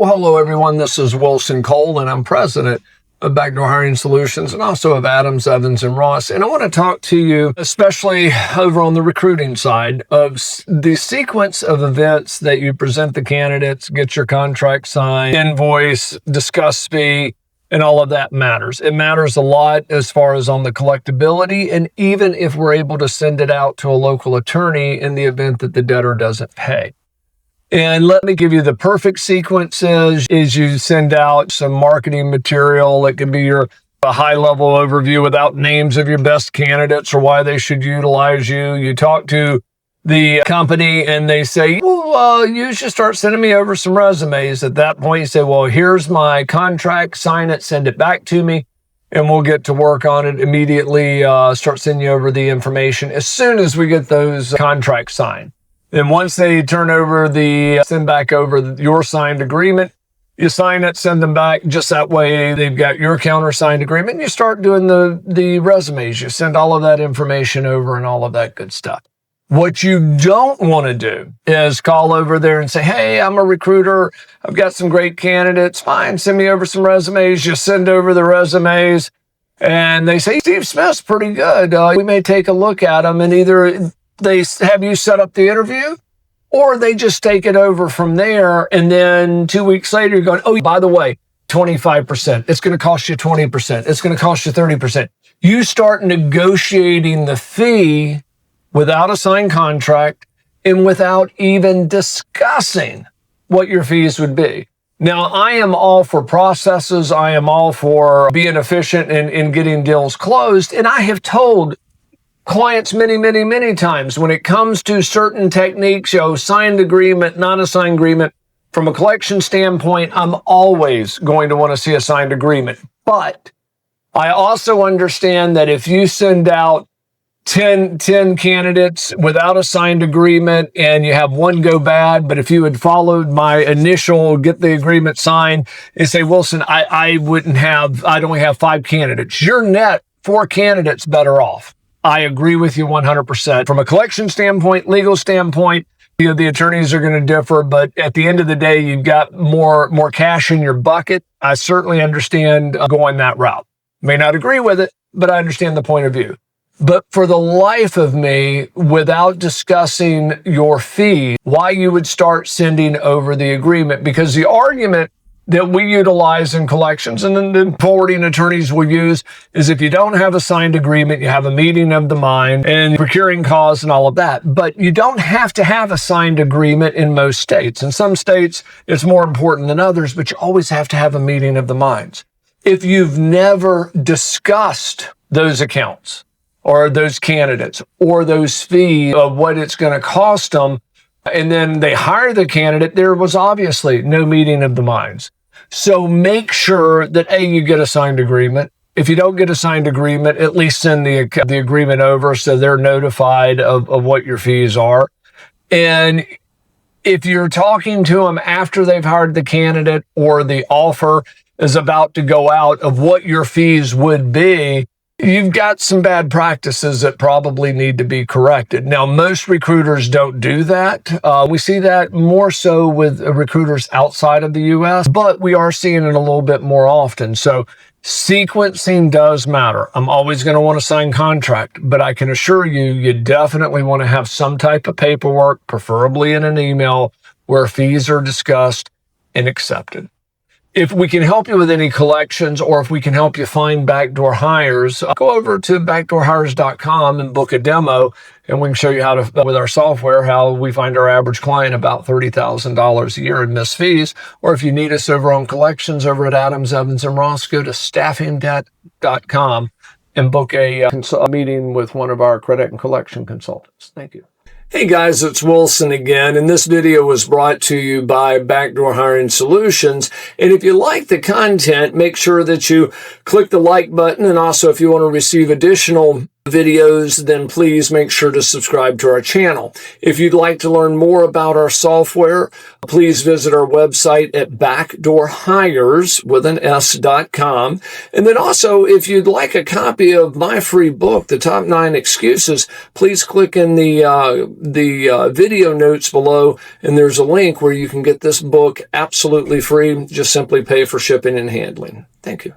Well, hello, everyone. This is Wilson Cole, and I'm president of Backdoor Hiring Solutions and also of Adams, Evans, and Ross. And I want to talk to you, especially over on the recruiting side, of the sequence of events that you present the candidates, get your contract signed, invoice, discuss fee, and all of that matters. It matters a lot as far as on the collectibility, and even if we're able to send it out to a local attorney in the event that the debtor doesn't pay. And let me give you the perfect sequences is you send out some marketing material. It can be a high-level overview without names of your best candidates or why they should utilize you. You talk to the company and they say, well, you should start sending me over some resumes. At that point, you say, well, here's my contract, sign it, send it back to me, and we'll get to work on it immediately, start sending you over the information as soon as we get those contracts signed. Then once they send back over your signed agreement, you sign it, send them back. Just that way, they've got your countersigned agreement. And you start doing the resumes. You send all of that information over and all of that good stuff. What you don't want to do is call over there and say, hey, I'm a recruiter. I've got some great candidates. Fine, send me over some resumes. You send over the resumes. And they say, Steve Smith's pretty good. We may take a look at them, and either they have you set up the interview, or they just take it over from there. And then 2 weeks later, you're going, oh, by the way, 25%. It's going to cost you 20%. It's going to cost you 30%. You start negotiating the fee without a signed contract and without even discussing what your fees would be. Now, I am all for processes. I am all for being efficient in getting deals closed. And I have told clients many times when it comes to certain techniques, signed agreement, not a signed agreement, from a collection standpoint, I'm always going to want to see a signed agreement. But I also understand that if you send out 10 candidates without a signed agreement and you have one go bad, but if you had followed my initial get the agreement signed and say, Wilson, I'd only have 5 candidates, you're net 4 candidates better off. I agree with you 100%. From a collection standpoint, legal standpoint, the attorneys are going to differ, but at the end of the day, you've got more cash in your bucket. I certainly understand going that route. May not agree with it, but I understand the point of view. But for the life of me, without discussing your fee, why you would start sending over the agreement, because the argument that we utilize in collections and then forwarding attorneys will use is if you don't have a signed agreement, you have a meeting of the mind and procuring cause and all of that. But you don't have to have a signed agreement in most states. In some states, it's more important than others, but you always have to have a meeting of the minds. If you've never discussed those accounts or those candidates or those fees of what it's going to cost them, and then they hire the candidate, there was obviously no meeting of the minds. So make sure that you get a signed agreement. If you don't get a signed agreement, at least send the agreement over so they're notified of what your fees are. And if you're talking to them after they've hired the candidate or the offer is about to go out of what your fees would be, you've got some bad practices that probably need to be corrected. Now, most recruiters don't do that. We see that more so with recruiters outside of the U.S., but we are seeing it a little bit more often. So sequencing does matter. I'm always going to want to sign contract, but I can assure you, you definitely want to have some type of paperwork, preferably in an email, where fees are discussed and accepted. If we can help you with any collections, or if we can help you find backdoor hires, go over to backdoorhires.com and book a demo, and we can show you how to, with our software, how we find our average client about $30,000 a year in missed fees. Or if you need us over on collections over at Adams, Evans, and Ross, go to staffingdebt.com and book a meeting with one of our credit and collection consultants. Thank you. Hey guys, it's Wilson again, and this video was brought to you by Backdoor Hiring Solutions. And if you like the content, make sure that you click the like button. And also, if you want to receive additional videos, then please make sure to subscribe to our channel. If you'd like to learn more about our software, please visit our website at backdoorhires.com. And then also, if you'd like a copy of my free book, The Top 9 Excuses, please click in the video notes below, and there's a link where you can get this book absolutely free. Just simply pay for shipping and handling. Thank you.